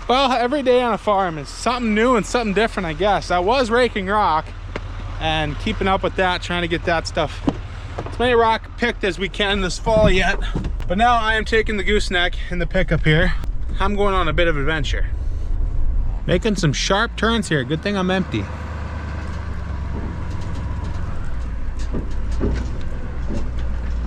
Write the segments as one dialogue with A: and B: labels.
A: Well, every day on a farm is something new and something different, I guess. I was raking rock and keeping up with that, trying to get that stuff, as many rock picked as we can this fall yet. But now I am taking the gooseneck in the pickup here. I'm going on a bit of adventure. Making some sharp turns here. Good thing I'm empty.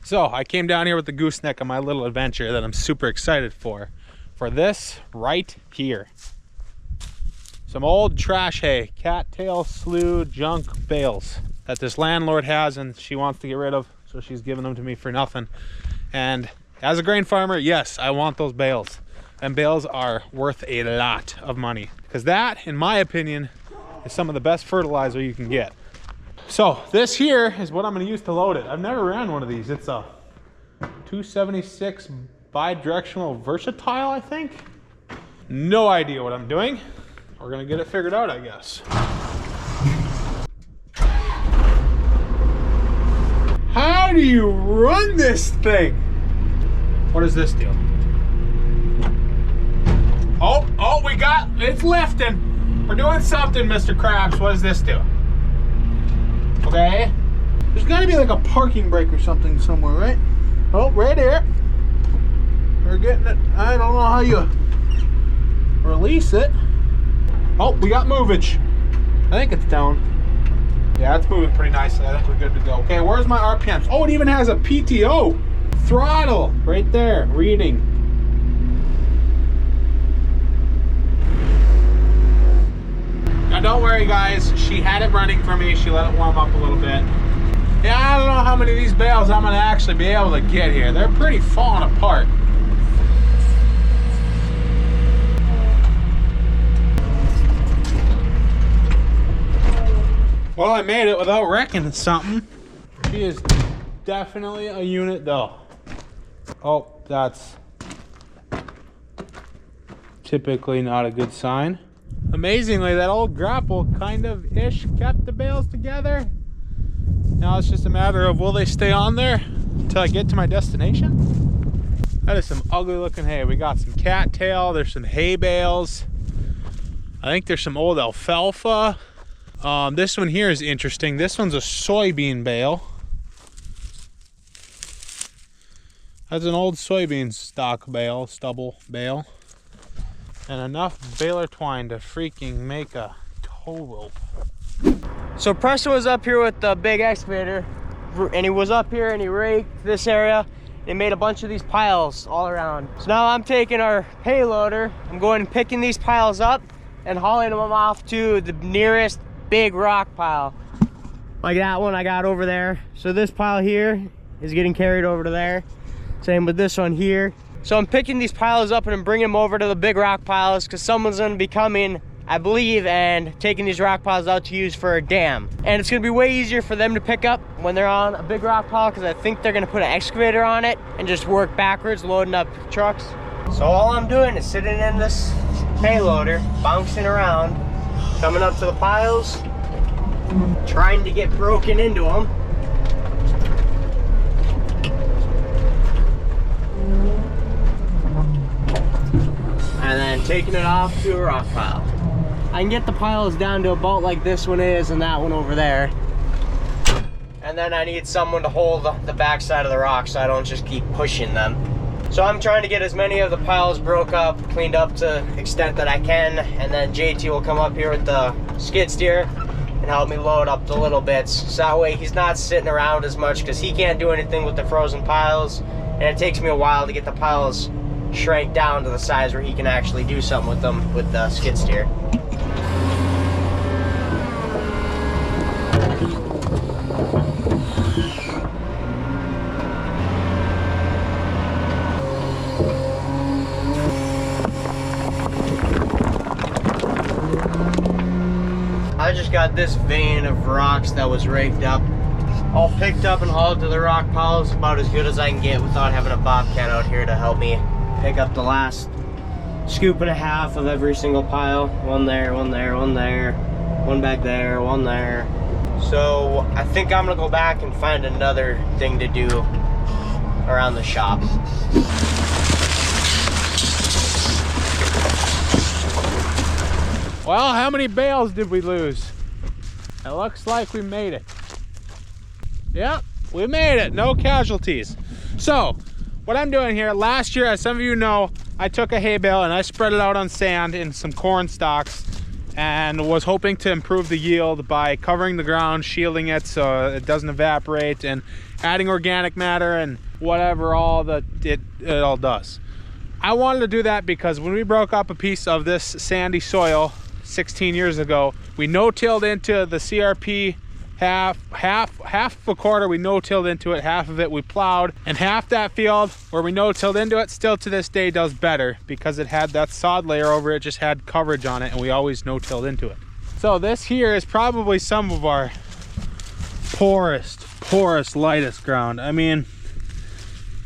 A: So I came down here with the gooseneck on my little adventure that I'm super excited for this right here. Some old trash hay, cattail, slough, junk bales that this landlord has and she wants to get rid of, so she's giving them to me for nothing. And as a grain farmer, yes, I want those bales. And bales are worth a lot of money, because that, in my opinion, is some of the best fertilizer you can get. So this here is what I'm going to use to load it. I've never ran one of these. It's a 276 bi-directional versatile, I think. No idea what I'm doing. We're going to get it figured out, I guess. How do you run this thing? What does this do? Oh, we got, it's lifting. We're doing something, Mr. Krabs. What does this do? Okay. There's got to be like a parking brake or something somewhere, right? Oh, right here. We're getting it. I don't know how you release it. Oh, we got movage. I think it's down. Yeah, it's moving pretty nicely. I think we're good to go. Okay, where's my RPMs? Oh, it even has a PTO. Throttle right there, reading. Now don't worry guys, she had it running for me. She let it warm up a little bit. Yeah, I don't know how many of these bales I'm gonna actually be able to get here. They're pretty falling apart. Well, I made it without wrecking something. She is definitely a unit though. Oh, that's typically not a good sign. Amazingly, that old grapple kind of ish kept the bales together. Now it's just a matter of will they stay on there until I get to my destination? That is some ugly looking hay. We got some cattail, there's some hay bales. I think there's some old alfalfa. This one here is interesting. This one's a soybean bale. That's an old soybean stock bale, stubble bale. And enough baler twine to freaking make a tow rope.
B: So Preston was up here with the big excavator, and he was up here and he raked this area and made a bunch of these piles all around. So now I'm taking our payloader, I'm going and picking these piles up and hauling them off to the nearest big rock pile. Like that one I got over there. So this pile here is getting carried over to there. Same with this one here. So I'm picking these piles up and I'm bringing them over to the big rock piles because someone's going to be coming, I believe, and taking these rock piles out to use for a dam. And it's going to be way easier for them to pick up when they're on a big rock pile because I think they're going to put an excavator on it and just work backwards, loading up trucks. So all I'm doing is sitting in this payloader, bouncing around, coming up to the piles, trying to get broken into them. And then taking it off to a rock pile. I can get the piles down to about like this one is and that one over there. And then I need someone to hold the back side of the rock so I don't just keep pushing them. So I'm trying to get as many of the piles broke up, cleaned up to the extent that I can, and then JT will come up here with the skid steer and help me load up the little bits. So that way he's not sitting around as much because he can't do anything with the frozen piles, and it takes me a while to get the piles shrank down to the size where he can actually do something with them with the skid steer. I just got this vein of rocks that was raked up, all picked up and hauled to the rock piles, about as good as I can get without having a bobcat out here to help me pick up the last scoop and a half of every single pile. One there, one there, one there, one back there, one there. So I think I'm gonna go back and find another thing to do around the shop.
A: Well, how many bales did we lose? It looks like we made it. Yep, we made it. No casualties. So, what I'm doing here, last year, as some of you know, I took a hay bale and I spread it out on sand in some corn stalks and was hoping to improve the yield by covering the ground, shielding it so it doesn't evaporate, and adding organic matter and whatever all that it all does. I wanted to do that because when we broke up a piece of this sandy soil 16 years ago, we no-tilled into the CRP half a quarter. We no-tilled into it, half of it we plowed, and half that field where we no-tilled into it still to this day does better because it had that sod layer over it, just had coverage on it, and we always no-tilled into it. So this here is probably some of our poorest, lightest ground. I mean,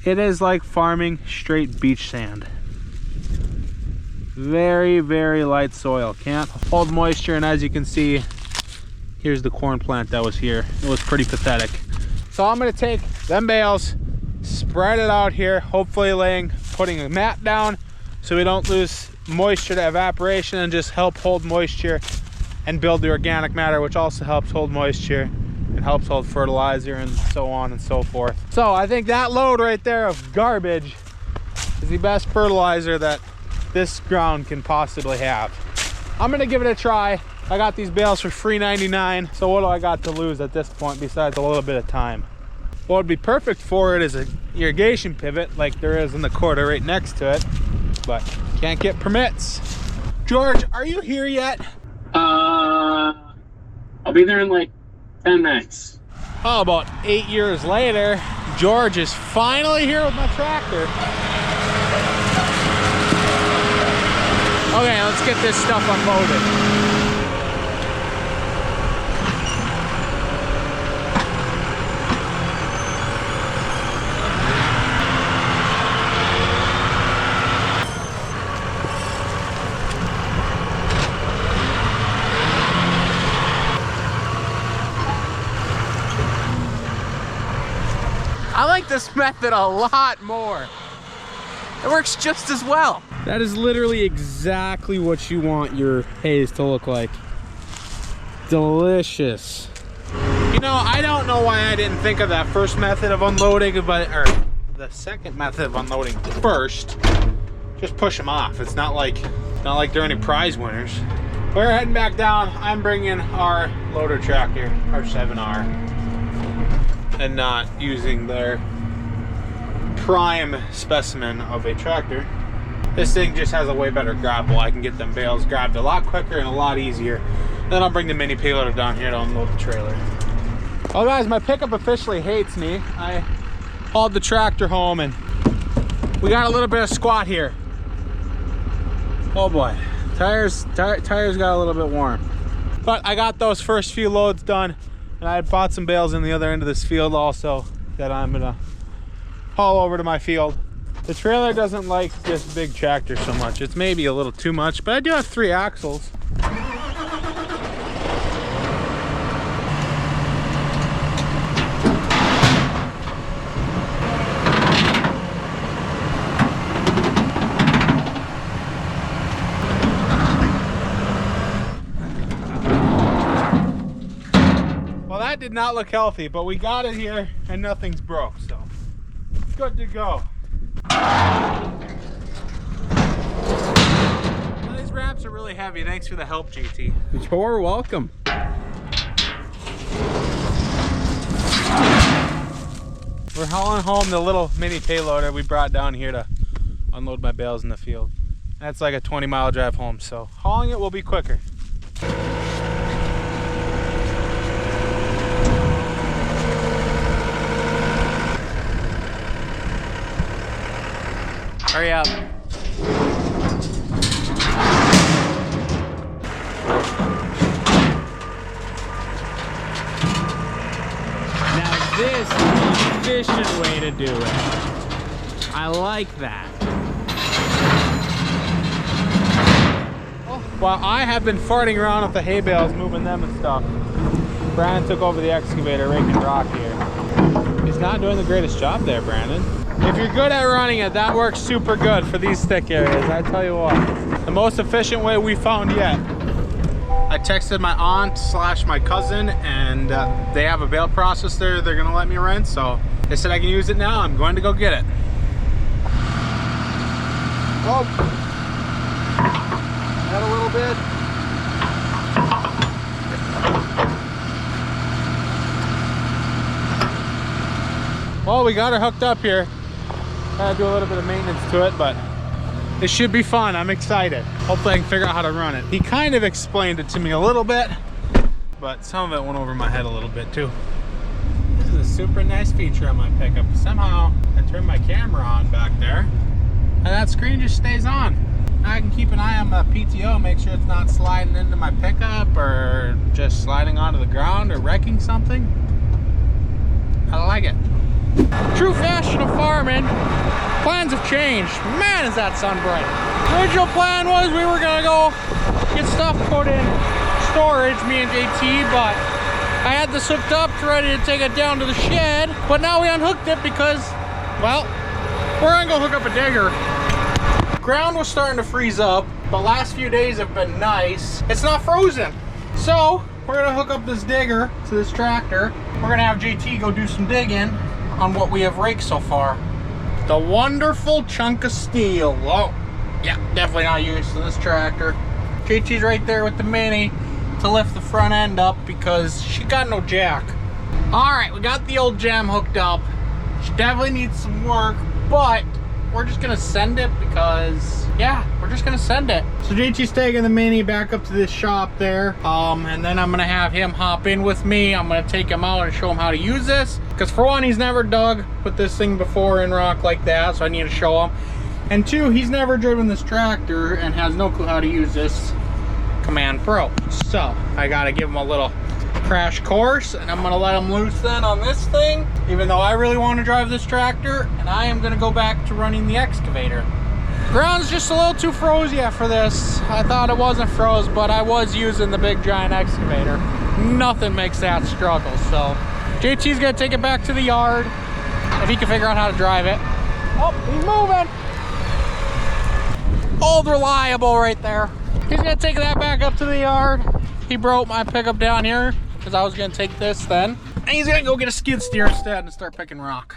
A: it is like farming straight beach sand. Very, very light soil, can't hold moisture, and as you can see, here's the corn plant that was here. It was pretty pathetic. So I'm gonna take them bales, spread it out here, hopefully putting a mat down so we don't lose moisture to evaporation, and just help hold moisture and build the organic matter, which also helps hold moisture and helps hold fertilizer and so on and so forth. So I think that load right there of garbage is the best fertilizer that this ground can possibly have. I'm gonna give it a try. I got these bales for $3.99, so what do I got to lose at this point besides a little bit of time? What would be perfect for it is an irrigation pivot like there is in the Dakota right next to it, but can't get permits. George, are you here yet?
C: I'll be there in like 10 minutes.
A: Oh, about 8 years later, George is finally here with my tractor. Okay, let's get this stuff unloaded.
B: I like this method a lot more. It works just as well.
A: That is literally exactly what you want your hays to look like. Delicious. You know, I don't know why I didn't think of that first method of unloading, or the second method of unloading first. Just push them off. It's not like they're any prize winners. We're heading back down. I'm bringing our loader tractor, our 7R, and not using their prime specimen of a tractor. This thing just has a way better grapple. I can get them bales grabbed a lot quicker and a lot easier. Then I'll bring the mini payloader down here to unload the trailer. Well guys, my pickup officially hates me. I hauled the tractor home and we got a little bit of squat here. Oh boy, tires got a little bit warm. But I got those first few loads done, and I bought some bales in the other end of this field also that I'm gonna haul over to my field. The trailer doesn't like this big tractor so much. It's maybe a little too much, but I do have 3 axles. Well, that did not look healthy, but we got it here and nothing's broke, so it's good to go. Well, these ramps are really heavy. Thanks for the help, GT.
D: You're welcome.
A: We're hauling home the little mini payloader we brought down here to unload my bales in the field. That's like a 20-mile drive home, so hauling it will be quicker.
B: Hurry up.
D: Now this is the efficient way to do it. I like that.
A: Well, I have been farting around with the hay bales, moving them and stuff. Brandon took over the excavator, raking rock here. He's not doing the greatest job there, Brandon. If you're good at running it, that works super good for these thick areas, I tell you what. The most efficient way we found yet I texted my aunt slash my cousin, and they have a bale processor they're gonna let me rent, so they said I can use it now. I'm going to go get it. Oh, add a little bit. Well, we got her hooked up here. Gotta do a little bit of maintenance to it, but it should be fun. I'm excited. Hopefully I can figure out how to run it. He kind of explained it to me a little bit, but some of it went over my head a little bit too. This is a super nice feature on my pickup. Somehow I turned my camera on back there and that screen just stays on. Now I can keep an eye on my PTO, make sure it's not sliding into my pickup or just sliding onto the ground or wrecking something. I like it. True fashion of farming, plans have changed. Man, is that sun bright. Original plan was we were gonna go get stuff put in storage, me and JT, but I had this hooked up, ready to take it down to the shed, but now we unhooked it because, well, we're gonna go hook up a digger. Ground was starting to freeze up, but last few days have been nice. It's not frozen. So we're gonna hook up this digger to this tractor. We're gonna have JT go do some digging on what we have raked so far. The wonderful chunk of steel. Oh, yeah, definitely not used to this tractor. JT's right there with the Mini to lift the front end up because she got no jack. All right, we got the old jam hooked up. She definitely needs some work, but we're just gonna send it because, yeah, we're just gonna send it. So JT's taking the Mini back up to this shop there, and then I'm gonna have him hop in with me. I'm gonna take him out and show him how to use this, because for one, he's never dug with this thing before in rock like that, so I need to show him. And two, he's never driven this tractor and has no clue how to use this Command Pro. So I gotta give him a little crash course, and I'm gonna let him loose then on this thing, even though I really want to drive this tractor, and I am gonna go back to running the excavator. Ground's just a little too froze yet for this. I thought it wasn't froze, but I was using the big giant excavator. Nothing makes that struggle, so JT's gonna take it back to the yard if he can figure out how to drive it. Oh, he's moving. Old reliable right there. He's gonna take that back up to the yard. He broke my pickup down here because I was gonna take this then. And he's gonna go get a skid steer instead and start picking rock.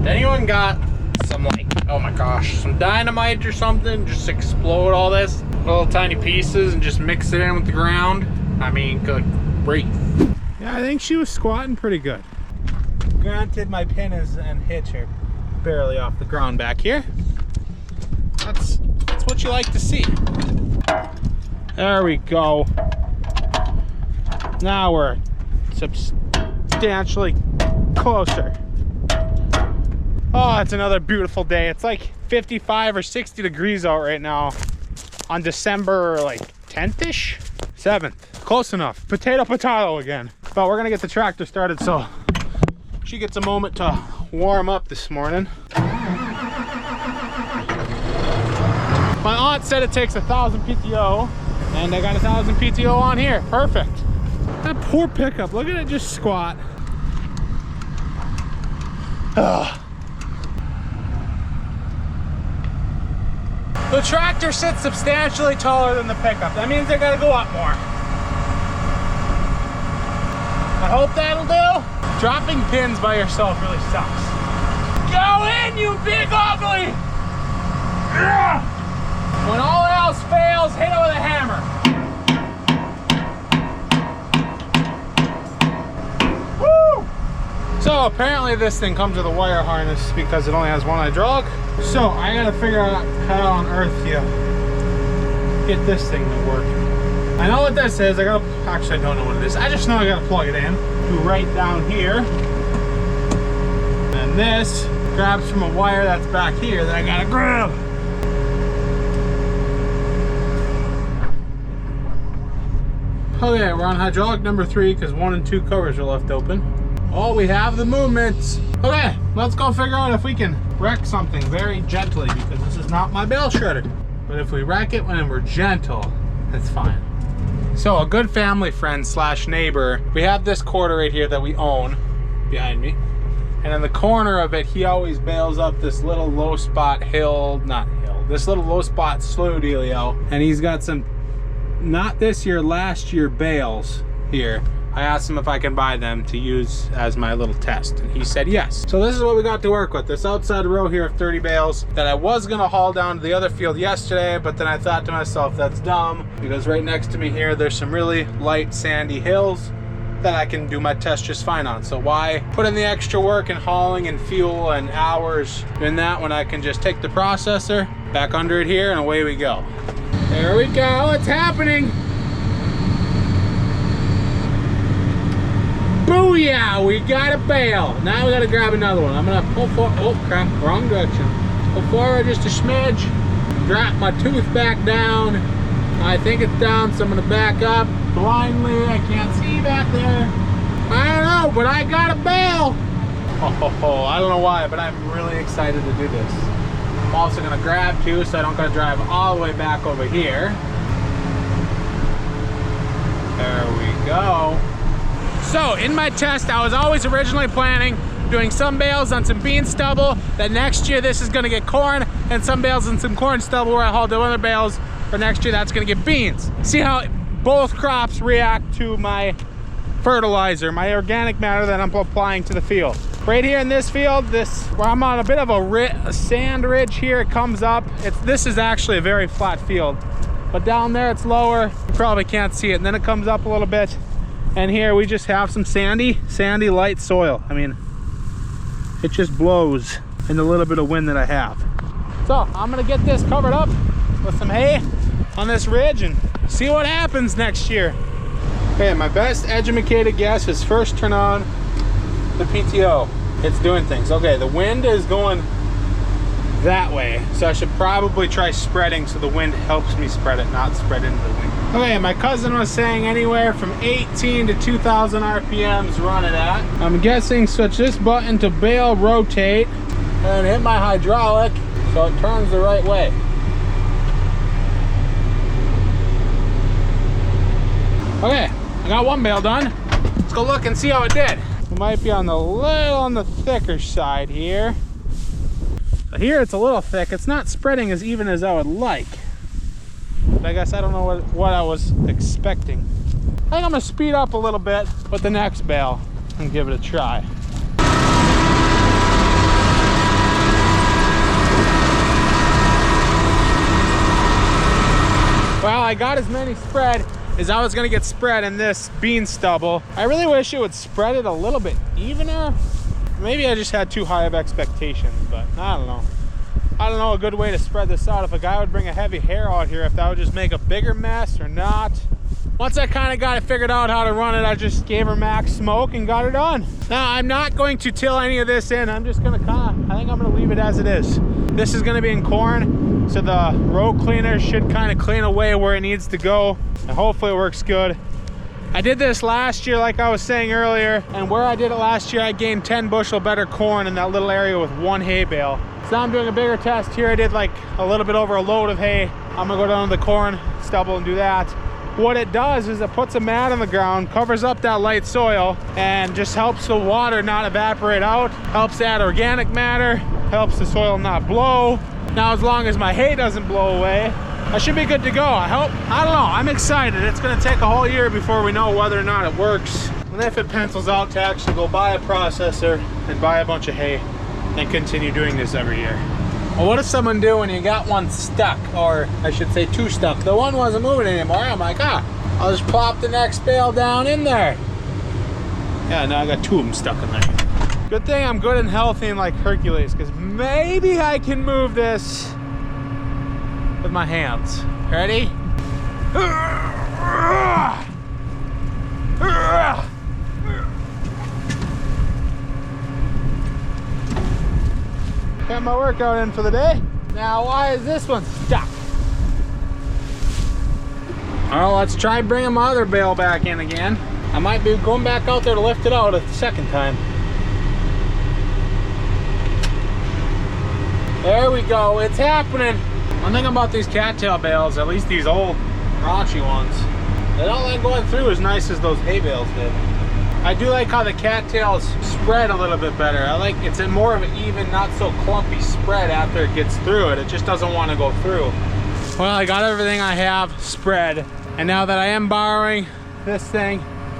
A: Anyone got some, like, oh my gosh, some dynamite or something? Just explode all this little tiny pieces and just mix it in with the ground. I mean, good grief. Yeah, I think she was squatting pretty good. Granted, my pin and hitch are barely off the ground back here. That's what you like to see. There we go. Now we're substantially closer. Oh, it's another beautiful day. It's like 55 or 60 degrees out right now on December like 10th-ish? 7th. Close enough. Potato again. But we're gonna get the tractor started so she gets a moment to warm up this morning. My aunt said it takes 1,000 PTO, and I got 1,000 PTO on here. Perfect. That poor pickup. Look at it just squat. Ugh. The tractor sits substantially taller than the pickup. That means I gotta go up more. I hope that'll do. Dropping pins by yourself really sucks. Go in, you big ugly! Ugh. When all else fails, hit it with a hammer. Woo! So apparently this thing comes with a wire harness because it only has one hydraulic. So I gotta figure out how on earth you get this thing to work. I know what this is. Actually I don't know what it is. I just know I gotta plug it in to right down here. And this grabs from a wire that's back here that I gotta grab. Okay, we're on hydraulic number 3 because 1 and 2 covers are left open. Oh, we have the movements. Okay, let's go figure out if we can wreck something very gently because this is not my bale shredder. But if we wreck it when we're gentle, that's fine. So a good family friend slash neighbor, we have this quarter right here that we own behind me. And in the corner of it, he always bales up this little low spot this little low spot slough dealio. And he's got some, not this year, last year bales here. I asked him if I can buy them to use as my little test, and he said yes. So this is what we got to work with. This outside row here of 30 bales that I was gonna haul down to the other field yesterday, but then I thought to myself, that's dumb, because right next to me here, there's some really light sandy hills that I can do my test just fine on. So why put in the extra work and hauling and fuel and hours doing that when I can just take the processor back under it here and away we go. There we go, it's happening. Booyah, we got a bale. Now we gotta grab another one. I'm gonna pull forward, oh crap, wrong direction. Pull forward just a smidge, drop my tooth back down. I think it's down, so I'm gonna back up blindly. I can't see back there. I don't know, but I got a bale. Oh, I don't know why, but I'm really excited to do this. I'm also gonna grab two so I don't gotta drive all the way back over here. There we go. So in my test, I was always originally planning doing some bales on some bean stubble, that next year this is gonna get corn, and some bales on some corn stubble where I haul the other bales for next year, that's gonna get beans. See how both crops react to my fertilizer, my organic matter that I'm applying to the field. Right here in this field, where I'm on a bit of a sand ridge here, it comes up. This is actually a very flat field, but down there it's lower. You probably can't see it, and then it comes up a little bit. And here we just have some sandy light soil. I mean, it just blows in the little bit of wind that I have. So I'm gonna get this covered up with some hay on this ridge and see what happens next year. Okay, my best educated guess is first turn on the PTO. It's doing things. Okay, the wind is going that way, so I should probably try spreading so the wind helps me spread it, not spread into the wind. Okay, my cousin was saying anywhere from 18 to 2,000 RPMs run it at. I'm guessing switch this button to bale rotate and hit my hydraulic so it turns the right way. Okay, I got one bale done. Let's go look and see how it did. It might be on the thicker side here. So here it's a little thick. It's not spreading as even as I would like. But I guess I don't know what I was expecting. I think I'm gonna speed up a little bit with the next bale and give it a try. Well, I got as many spread as I was gonna get spread in this bean stubble. I really wish it would spread it a little bit evener. Maybe I just had too high of expectations, but I don't know. I don't know a good way to spread this out. If a guy would bring a heavy hair out here, if that would just make a bigger mess or not. Once I kind of got it figured out how to run it, I just gave her max smoke and got her done. Now, I'm not going to till any of this in. I'm just gonna I think I'm gonna leave it as it is. This is gonna be in corn, so the row cleaner should kind of clean away where it needs to go, and hopefully it works good. I did this last year, like I was saying earlier, and where I did it last year, I gained 10 bushel better corn in that little area with one hay bale. So now I'm doing a bigger test here. I did like a little bit over a load of hay. I'm gonna go down to the corn stubble and do that. What it does is it puts a mat on the ground, covers up that light soil, and just helps the water not evaporate out, helps add organic matter, helps the soil not blow. Now, as long as my hay doesn't blow away, I should be good to go. I hope. I don't know. I'm excited. It's going to take a whole year before we know whether or not it works. And if it pencils out to actually go buy a processor and buy a bunch of hay and continue doing this every year. Well, what does someone do when you got one stuck? Or I should say two stuck. The one wasn't moving anymore. I'm like, I'll just plop the next bale down in there. Yeah, now I got two of them stuck in there. Good thing I'm good and healthy and like Hercules, because maybe I can move this with my hands. Ready? Got my workout in for the day. Now, why is this one stuck? Well, let's try bringing my other bale back in again. I might be going back out there to lift it out a second time. There we go, it's happening. One thing about these cattail bales, at least these old raunchy ones, They don't like going through as nice as those hay bales did. I do like how the cattails spread a little bit better. I like it's a more of an even, not so clumpy spread after it gets through it. It just doesn't want to go through. Well, I got everything I have spread. And now that I am borrowing this thing,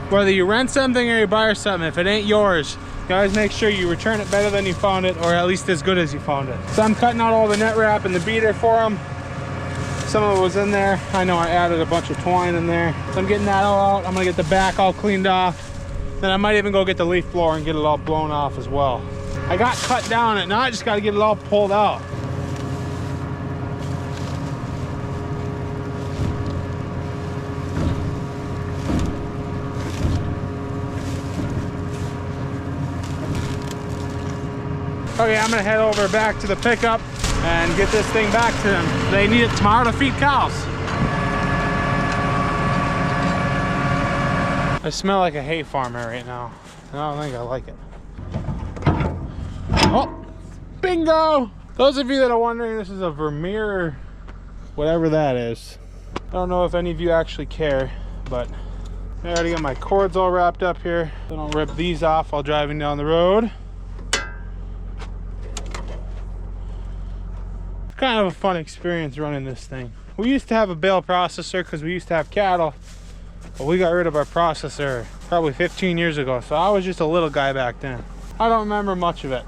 A: whether you rent something or you buy something, if it ain't yours, you always make sure you return it better than you found it, or at least as good as you found it. So I'm cutting out all the net wrap and the beater for them. Some of it was in there. I know I added a bunch of twine in there. So I'm getting that all out. I'm gonna get the back all cleaned off. Then I might even go get the leaf blower and get it all blown off as well. I got cut down it, now I just gotta get it all pulled out. Okay, I'm gonna head over back to the pickup and get this thing back to them. They need it tomorrow to feed cows. I smell like a hay farmer right now. I don't think I like it. Oh, bingo! Those of you that are wondering, this is a Vermeer, whatever that is. I don't know if any of you actually care, but I already got my cords all wrapped up here. So I don't rip these off while driving down the road. Kind of a fun experience running this thing. We used to have a bale processor because we used to have cattle, but we got rid of our processor probably 15 years ago, so I was just a little guy back then. I don't remember much of it.